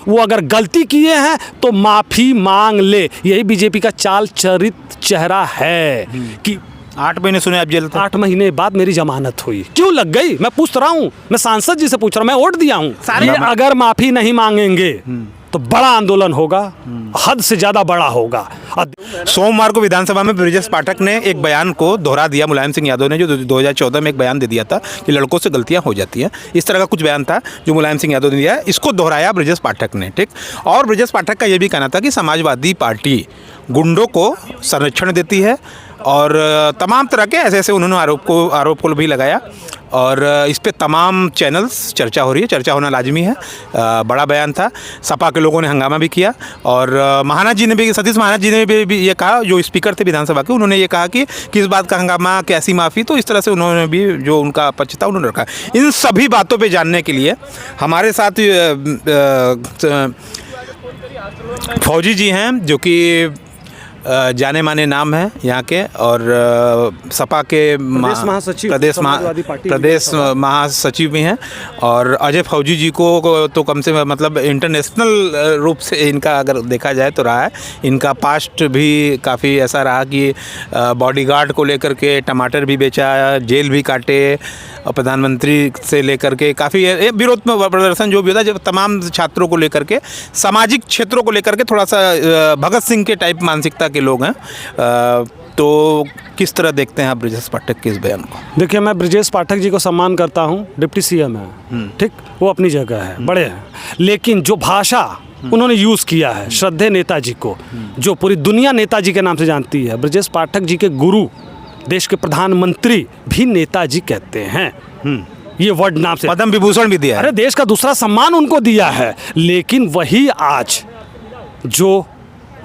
वो अगर गलती किए हैं तो माफ़ी मांग ले। यही बीजेपी का चाल चरित चेहरा है कि 8 महीने सुने आप जेल थे। 8 महीने बाद मेरी जमानत हुई, क्यों लग गई? मैं पूछ रहा हूँ, मैं सांसद जी से पूछ रहा हूँ, मैं वोट दिया हूँ। ये अगर माफ़ी नहीं मांगेंगे तो बड़ा आंदोलन होगा, हद से ज़्यादा बड़ा होगा। सोमवार को विधानसभा में ब्रजेश पाठक ने एक बयान को दोहरा दिया, मुलायम सिंह यादव ने, जो 2014 में एक बयान दे दिया था कि लड़कों से गलतियां हो जाती हैं। इस तरह का कुछ बयान था जो मुलायम सिंह यादव ने दिया, इसको दोहराया ब्रजेश पाठक ने, ठीक। और ब्रजेश पाठक का ये भी कहना था कि समाजवादी पार्टी गुंडों को संरक्षण देती है और तमाम तरह के ऐसे उन्होंने आरोप को भी लगाया और इस पे तमाम चैनल्स चर्चा हो रही है, चर्चा होना लाजमी है। बड़ा बयान था, सपा के लोगों ने हंगामा भी किया और महाना जी ने भी, सतीश महाना जी ने भी ये कहा, जो स्पीकर थे विधानसभा के, उन्होंने ये कहा कि किस बात का हंगामा, कैसी माफ़ी। तो इस तरह से उन्होंने भी जो उनका पक्ष था उन्होंने रखा। इन सभी बातों पर जानने के लिए हमारे साथ फौजी जी हैं, जो कि जाने माने नाम है यहाँ के और सपा के प्रदेश महासचिव भी हैं। और अजय फौजी जी को तो कम से मतलब इंटरनेशनल रूप से इनका अगर देखा जाए तो रहा है। इनका पास्ट भी काफ़ी ऐसा रहा कि बॉडीगार्ड को लेकर के टमाटर भी बेचा, जेल भी काटे, और प्रधानमंत्री से लेकर के काफ़ी विरोध में प्रदर्शन जो भी होता है, जब तमाम छात्रों को लेकर के, सामाजिक क्षेत्रों को लेकर के थोड़ा सा भगत सिंह के टाइप मानसिकता के लोग हैं। तो किस तरह देखते हैं आप ब्रजेश पाठक के इस बयान को? देखिए, मैं ब्रजेश पाठक जी को सम्मान करता हूँ, डिप्टी सीएम है, ठीक, वो अपनी जगह है, बड़े हैं, लेकिन जो भाषा उन्होंने यूज़ किया है श्रद्धेय नेताजी को, जो पूरी दुनिया नेताजी के नाम से जानती है, ब्रजेश पाठक जी के गुरु, देश के प्रधानमंत्री भी नेताजी कहते हैं, ये वर्ड नाम से पद्म विभूषण भी दिया है। अरे देश का दूसरा सम्मान उनको दिया है। लेकिन वही आज जो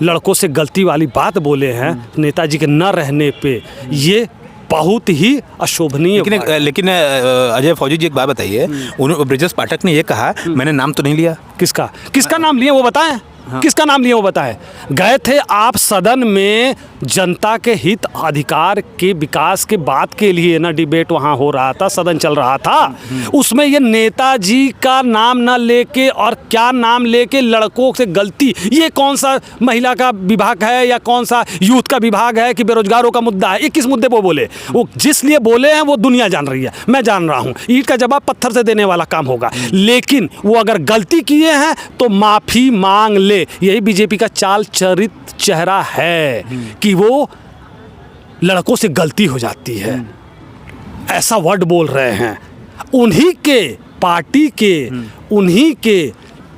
लड़कों से गलती वाली बात बोले हैं नेताजी के न रहने पे, ये बहुत ही अशोभनीय। लेकिन अजय फौजी जी एक बात बताइए, ब्रजेश पाठक ने ये कहा मैंने नाम तो नहीं लिया। किसका नाम लिया वो बताएं? किसका नाम लिया वो बताएं? गए थे आप सदन में जनता के हित अधिकार के विकास के बात के लिए ना, डिबेट वहाँ हो रहा था, सदन चल रहा था, उसमें ये नेताजी का नाम ना लेके और क्या नाम लेके लड़कों से गलती, ये कौन सा महिला का विभाग है या कौन सा यूथ का विभाग है कि बेरोजगारों का मुद्दा है? ये किस मुद्दे पर बोले? वो जिस लिए बोले हैं वो दुनिया जान रही है, मैं जान रहा हूँ। ईंट का जवाब पत्थर से देने वाला काम होगा। लेकिन वो अगर गलती किए हैं तो माफ़ी मांग ले। यही बीजेपी का चाल चरित चेहरा है कि वो लड़कों से गलती हो जाती है, ऐसा वर्ड बोल रहे हैं। उन्हीं के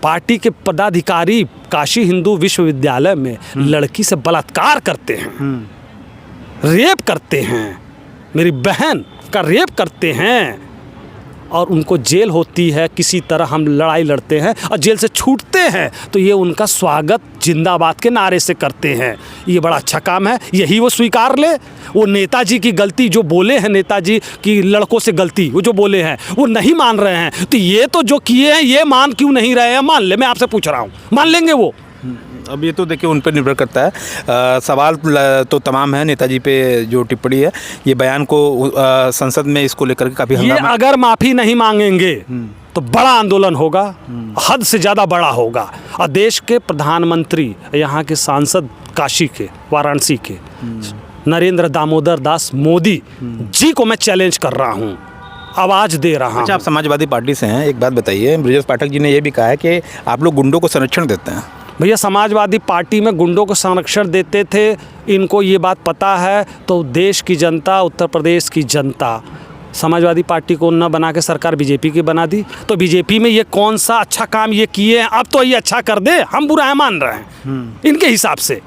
पार्टी के पदाधिकारी काशी हिंदू विश्वविद्यालय में लड़की से बलात्कार करते हैं, रेप करते हैं, मेरी बहन का रेप करते हैं, और उनको जेल होती है। किसी तरह हम लड़ाई लड़ते हैं और जेल से छूटते हैं तो ये उनका स्वागत जिंदाबाद के नारे से करते हैं। ये बड़ा अच्छा काम है, यही वो स्वीकार ले। वो नेताजी की गलती जो बोले हैं, नेताजी की लड़कों से गलती वो जो बोले हैं वो नहीं मान रहे हैं, तो ये तो जो किए हैं ये मान क्यों नहीं रहे हैं? मान ले, मैं आपसे पूछ रहा हूँ, मान लेंगे वो? अब ये तो देखिए उन पर निर्भर करता है। सवाल तो तमाम है नेताजी पे जो टिप्पणी है, ये बयान को संसद में इसको लेकर के काफ़ी हंगामा। अगर माफ़ी नहीं मांगेंगे तो बड़ा आंदोलन होगा, हद से ज़्यादा बड़ा होगा। और देश के प्रधानमंत्री, यहाँ के सांसद काशी के, वाराणसी के नरेंद्र दामोदर दास मोदी जी को मैं चैलेंज कर रहा हूँ, आवाज़ दे रहा हूँ। अच्छा, आप समाजवादी पार्टी से हैं, एक बात बताइए, ब्रजेश पाठक जी ने यह भी कहा है कि आप लोग गुंडों को संरक्षण देते हैं। भैया, समाजवादी पार्टी में गुंडों को संरक्षण देते थे, इनको ये बात पता है, तो देश की जनता, उत्तर प्रदेश की जनता समाजवादी पार्टी को न बना के सरकार बीजेपी की बना दी। तो बीजेपी में ये कौन सा अच्छा काम ये किए हैं, अब तो ये अच्छा कर दे, हम बुरा है मान रहे हैं इनके हिसाब से।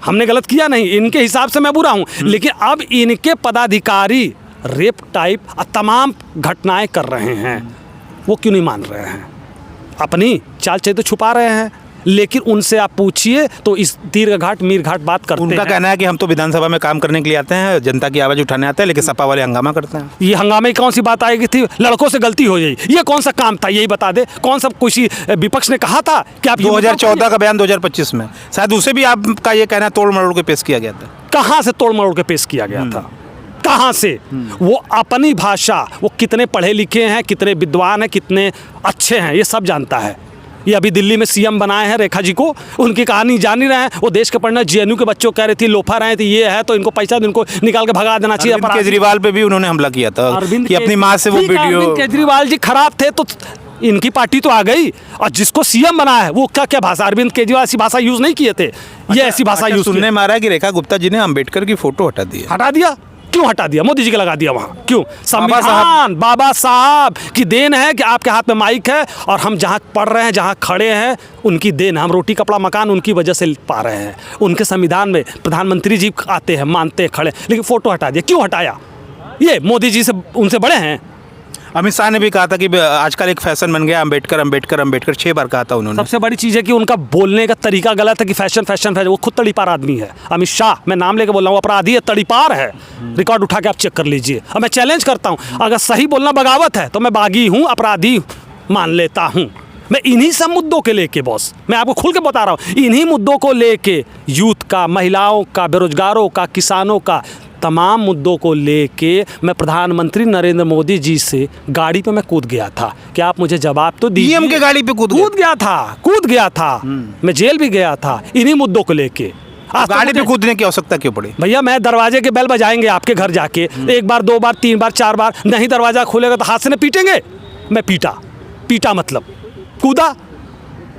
हमने गलत किया नहीं, इनके हिसाब से मैं बुरा हूँ, लेकिन अब इनके पदाधिकारी रेप टाइप तमाम घटनाएं कर रहे हैं, वो क्यों नहीं मान रहे हैं? अपनी चाल चरित्र तो छुपा रहे हैं। लेकिन उनसे आप पूछिए तो इस दीर्घघाट मीरघाट बात करते हैं। उनका कहना है कि हम तो विधानसभा में काम करने के लिए आते हैं, जनता की आवाज़ उठाने आते हैं, लेकिन सपा वाले हंगामा करते हैं। ये हंगामे की कौन सी बात आएगी थी? लड़कों से गलती हो जाए, ये कौन सा काम था? यही बता दे, कौन सा किसी विपक्ष ने कहा था कि आप 2014 का बयान 2025 में शायद उसे भी आपका ये कहना तोड़ मरोड़ के पेश किया गया था। कहाँ से तोड़ मरोड़ के पेश किया गया था? कहाँ से? वो अपनी भाषा, वो कितने पढ़े लिखे हैं, कितने विद्वान हैं, कितने अच्छे हैं, ये सब जानता है। ये अभी दिल्ली में सीएम बनाए हैं रेखा जी को, उनकी कहानी जान ही रहे हैं। वो देश के पढ़ना जेएनयू के बच्चों कह रही थी लोफर आए थे, ये है तो इनको पैसा दो, इनको निकाल के भगा देना चाहिए। अरविंद केजरीवाल पे भी उन्होंने हमला किया था अरविंद कि अपनी माँ से वो ठीक है, वीडियो। अरविंद केजरीवाल जी खराब थे तो इनकी पार्टी तो आ गई, और जिसको सीएम बनाया है वो क्या क्या भाषा, अरविंद केजरीवाल ऐसी भाषा यूज नहीं किए थे, ये ऐसी भाषा यूज सुनने में आ रहा है कि रेखा गुप्ता जी ने अंबेडकर की फोटो हटा दी है। हटा दिया। क्यों हटा दिया? मोदी जी का लगा दिया वहाँ, क्यों? साहब। संविधान बाबा साहब की देन है कि आपके हाथ में माइक है और हम जहाँ पढ़ रहे हैं, जहाँ खड़े हैं, उनकी देन है। हम रोटी कपड़ा मकान उनकी वजह से पा रहे हैं। उनके संविधान में प्रधानमंत्री जी आते हैं, मानते हैं, खड़े, लेकिन फोटो हटा दिया। क्यों हटाया? ये मोदी जी से उनसे बड़े हैं। अमित शाह ने भी कहा था कि आजकल एक फैशन बन गया अंबेडकर अंबेडकर अंबेडकर, 6 बार कहा था उन्होंने। सबसे बड़ी चीज़ है कि उनका बोलने का तरीका गलत है कि फैशन फैशन फैशन। वो खुद तड़ीपार आदमी है। अमित शाह, मैं नाम लेके बोल रहा हूँ, अपराधी है, तड़ीपार है। रिकॉर्ड उठा के आप चेक कर लीजिए। अब मैं चैलेंज करता हूँ, अगर सही बोलना बगावत है तो मैं बागी हूँ, अपराधी मान लेता हूँ। मैं इन्हीं सब मुद्दों के लेके बॉस, मैं आपको खुल के बता रहा हूँ, इन्हीं मुद्दों को लेके, यूथ का, महिलाओं का, बेरोजगारों का, किसानों का, तमाम मुद्दों को लेके मैं प्रधानमंत्री नरेंद्र मोदी जी से गाड़ी पे मैं कूद गया था कि आप मुझे जवाब तो दीजिए। पीएम के गाड़ी पे कूद गया था। मैं जेल भी गया था इन्हीं मुद्दों को लेके। आज तो गाड़ी पे मुझे- कूदने की आवश्यकता क्यों पड़ी? भैया मैं दरवाजे के बेल बजाएंगे आपके घर जाके, 1 बार 2 बार 3 बार 4 बार, नहीं दरवाजा खुलेगा तो हाथ से न पीटेंगे। मैं पीटा मतलब कूदा।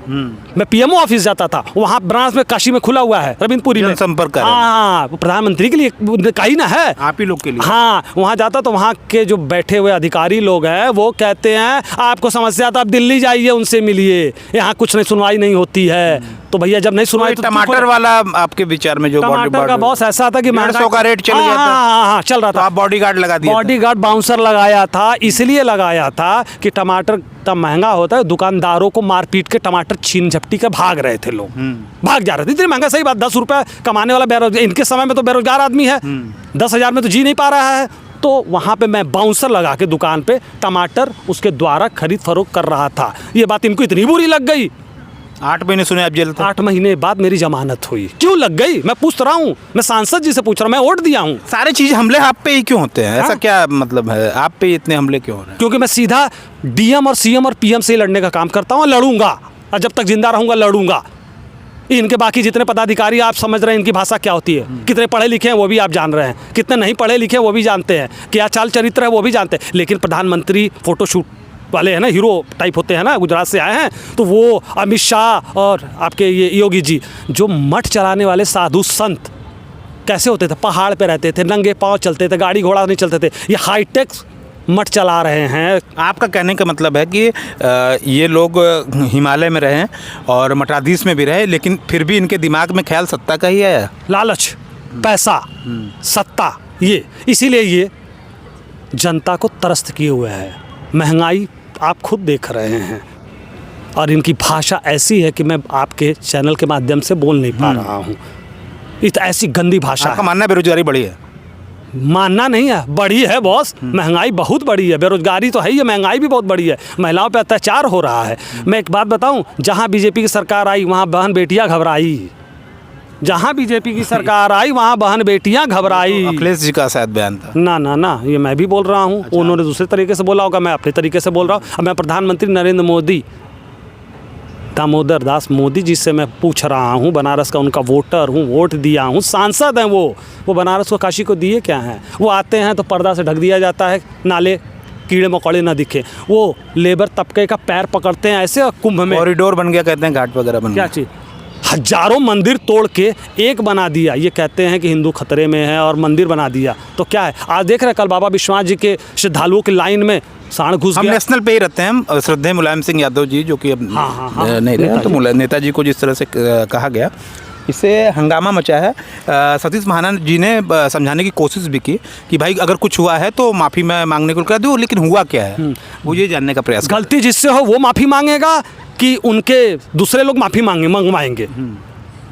मैं पीएमओ ऑफिस जाता था, वहाँ बनारस में, काशी में खुला हुआ है, रविंद्रपुरी में जनसंपर्क कार्यालय। हाँ, वो प्रधानमंत्री के लिए कहीं ना है, आप ही लोग के लिए। हाँ, वहाँ जाता तो वहाँ के जो बैठे हुए अधिकारी लोग हैं वो कहते हैं आपको समस्या तो आप दिल्ली जाइए, उनसे मिलिए, यहाँ कुछ नहीं, सुनवाई नहीं होती है। तो भैया जब नहीं सुनवाई तो टमाटर वाला आपके विचार में जो टमाटर का बॉस ऐसा था कि 150 का रेट चल गया था। हाँ, चल रहा तो था। आप बॉडीगार्ड लगा दिया था। बॉडीगार्ड बाउंसर लगाया था, इसलिए लगाया था कि टमाटर इतना महंगा होता है, दुकानदारों को मार पीट के टमाटर छीन झपटी के भाग रहे थे लोग, भाग जा रहे थे। इतनी महंगा, सही बात, 10 रुपये कमाने वाला बेरोजगार, इनके समय में तो बेरोजगार आदमी है, 10,000 में तो जी नहीं पा रहा है। तो वहाँ पे मैं बाउंसर लगा के दुकान पे टमाटर उसके द्वारा खरीद फरोख्त कर रहा था। ये बात इनको इतनी बुरी लग गई, 8 महीने सुने आप जेल थे। 8 महीने बाद मेरी जमानत हुई। क्यों लग गई? मैं पूछ रहा हूँ, मैं सांसद जी से पूछ रहा हूँ, मैं वोट दिया हूँ। सारे चीज हमले आप पे ही क्यों होते हैं? ऐसा हाँ? क्या मतलब है, आप पे इतने हमले क्यों हो रहे हैं? क्योंकि मैं सीधा डीएम और सीएम और पीएम से ही लड़ने का काम करता हूँ, लड़ूंगा, और जब तक जिंदा रहूंगा लड़ूंगा। इनके बाकी जितने पदाधिकारी आप समझ रहे हैं इनकी भाषा क्या होती है, कितने पढ़े लिखे हैं वो भी आप जान रहे हैं, कितने नहीं पढ़े लिखे हैं वो भी जानते हैं, क्या चाल चरित्र है वो भी जानते हैं। लेकिन प्रधानमंत्री फोटोशूट वाले हैं ना, हीरो टाइप होते हैं ना, गुजरात से आए हैं, तो वो अमित शाह और आपके ये योगी जी, जो मठ चलाने वाले साधु संत कैसे होते थे, पहाड़ पे रहते थे, नंगे पाँव चलते थे, गाड़ी घोड़ा नहीं चलते थे, ये हाईटेक मठ चला रहे हैं। आपका कहने का मतलब है कि ये लोग हिमालय में रहे और मठाधीश में भी रहे, लेकिन फिर भी इनके दिमाग में ख्याल सत्ता का ही है। लालच, पैसा, सत्ता, ये इसीलिए ये जनता को त्रस्त किए हुए है। महंगाई आप खुद देख रहे हैं, और इनकी भाषा ऐसी है कि मैं आपके चैनल के माध्यम से बोल नहीं पा रहा हूँ। ऐसी गंदी भाषा आपका है। मानना है बेरोजगारी बढ़ी है? मानना नहीं है, बड़ी है बॉस, महंगाई बहुत बड़ी है, बेरोजगारी तो है ही है, महंगाई भी बहुत बड़ी है, महिलाओं पे अत्याचार हो रहा है। मैं एक बात बताऊं, जहां बीजेपी की सरकार आई वहां बहन बेटियां घबराई, जहां बीजेपी की सरकार आई वहां बहन बेटियां घबराई। अखिलेश जी का शायद बयान था। ना, ये मैं भी बोल रहा हूँ, उन्होंने दूसरे तरीके से बोला होगा, मैं अपने तरीके से बोल रहा हूँ। अब मैं प्रधानमंत्री नरेंद्र मोदी, दामोदर दास मोदी जी से मैं पूछ रहा हूँ, बनारस का उनका वोटर हूँ, वोट दिया हूँ, सांसद हैं वो बनारस को, काशी को दिए क्या हैं? वो आते हैं तो पर्दा से ढक दिया जाता है, नाले कीड़े मकोड़े ना दिखे। वो लेबर तबके का पैर पकड़ते हैं ऐसे, और कुंभ में कॉरिडोर बन गया कहते हैं, घाट वगैरह बन क्या गया। चीज़, हजारों मंदिर तोड़ के एक बना दिया। ये कहते हैं कि हिंदू खतरे में है और मंदिर बना दिया, तो क्या है? आज देख रहे हैं, कल बाबा विश्वनाथ जी के श्रद्धालुओं की लाइन में सांड घुस हम गया। नेशनल पे ही रहते हैं। श्रद्धेय मुलायम सिंह यादव जी, जो कि अब हाँ, नहीं रहे, तो नेताजी को जिस तरह से कहा गया, इससे हंगामा मचा है। सतीश महाना जी ने समझाने की कोशिश भी की कि भाई अगर कुछ हुआ है तो माफ़ी मैं मांगने को कर दूँ, लेकिन हुआ क्या है वो ये जानने का प्रयास कर। गलती जिससे हो वो माफ़ी मांगेगा कि उनके दूसरे लोग माफ़ी मंगवाएंगे?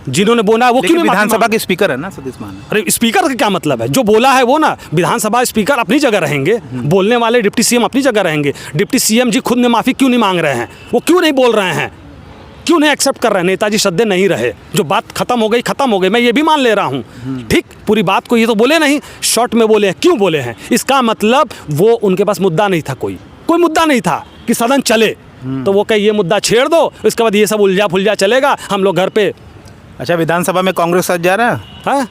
जिन्होंने बोला वो क्यों नहीं माफ़ी विधानसभा मांगे? के स्पीकर है ना सतीश महाना। अरे स्पीकर का क्या मतलब है? जो बोला है वो ना, विधानसभा स्पीकर अपनी जगह रहेंगे, बोलने वाले डिप्टी सीएम अपनी जगह रहेंगे। डिप्टी सीएम जी खुद ने माफ़ी क्यों नहीं मांग रहे हैं? वो क्यों नहीं बोल रहे हैं? क्यों नहीं एक्सेप्ट कर रहे हैं? नेताजी श्रद्धेय नहीं रहे, जो बात खत्म हो गई, मैं ये भी मान ले रहा हूँ, ठीक, पूरी बात को ये तो बोले नहीं, शॉर्ट में बोले हैं। क्यों बोले हैं? इसका मतलब वो उनके पास मुद्दा नहीं था, कोई मुद्दा नहीं था कि सदन चले। तो वो कहे ये मुद्दा छेड़ दो, इसके बाद ये सब उलझा फुलझा चलेगा, हम लोग घर पे अच्छा, विधानसभा में कांग्रेस साथ जा रहा है? हैं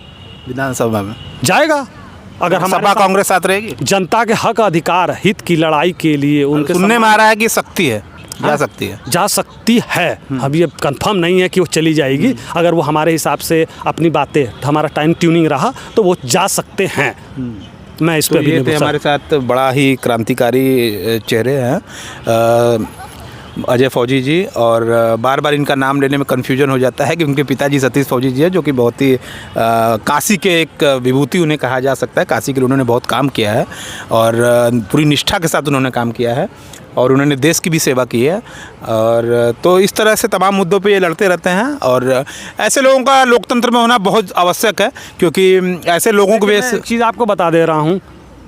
विधानसभा में जाएगा। अगर हमारे सपा साथ कांग्रेस साथ रहेगी? जनता के हक अधिकार हित की लड़ाई के लिए उनके सुनने में आ रहा है कि सकती है, जा सकती है। जा सकती है। अब ये कंफर्म नहीं है कि वो चली जाएगी। अगर वो हमारे हिसाब से अपनी बातें, हमारा टाइम ट्यूनिंग रहा तो वो जा सकते हैं। मैं इस तो पे भी ये नहीं थे बोल हमारे साथ बड़ा ही क्रांतिकारी चेहरे हैं अजय फौजी जी, और बार बार इनका नाम लेने में कन्फ्यूजन हो जाता है कि उनके पिताजी सतीश फौजी जी है, जो कि बहुत ही काशी के एक विभूति उन्हें कहा जा सकता है। काशी के लिए उन्होंने बहुत काम किया है और पूरी निष्ठा के साथ उन्होंने काम किया है और उन्होंने देश की भी सेवा की है। और तो इस तरह से तमाम मुद्दों पे ये लड़ते रहते हैं और ऐसे लोगों का लोकतंत्र में होना बहुत आवश्यक है, क्योंकि ऐसे लोगों को भी एक चीज़ आपको बता दे रहा हूँ,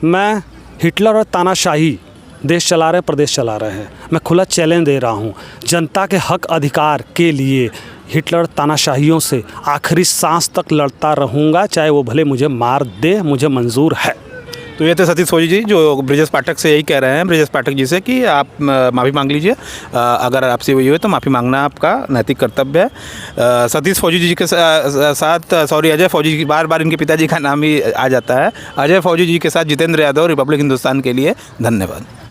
मैं हिटलर और तानाशाही देश चला रहे, प्रदेश चला रहे हैं, मैं खुला चैलेंज दे रहा हूँ, जनता के हक अधिकार के लिए हिटलर तानाशाहियों से आखिरी सांस तक लड़ता रहूँगा, चाहे वो भले मुझे मार दे, मुझे मंजूर है। तो ये थे सतीश फौजी जी, जो ब्रिजेश पाठक से यही कह रहे हैं, ब्रिजेश पाठक जी से, कि आप माफ़ी मांग लीजिए। अगर आपसे वही हुई तो माफ़ी मांगना आपका नैतिक कर्तव्य है। सतीश फौजी जी के साथ अजय फौजी जी, बार बार इनके पिताजी का नाम ही आ जाता है, अजय फौजी जी के साथ जितेंद्र यादव, रिपब्लिक हिंदुस्तान के लिए। धन्यवाद।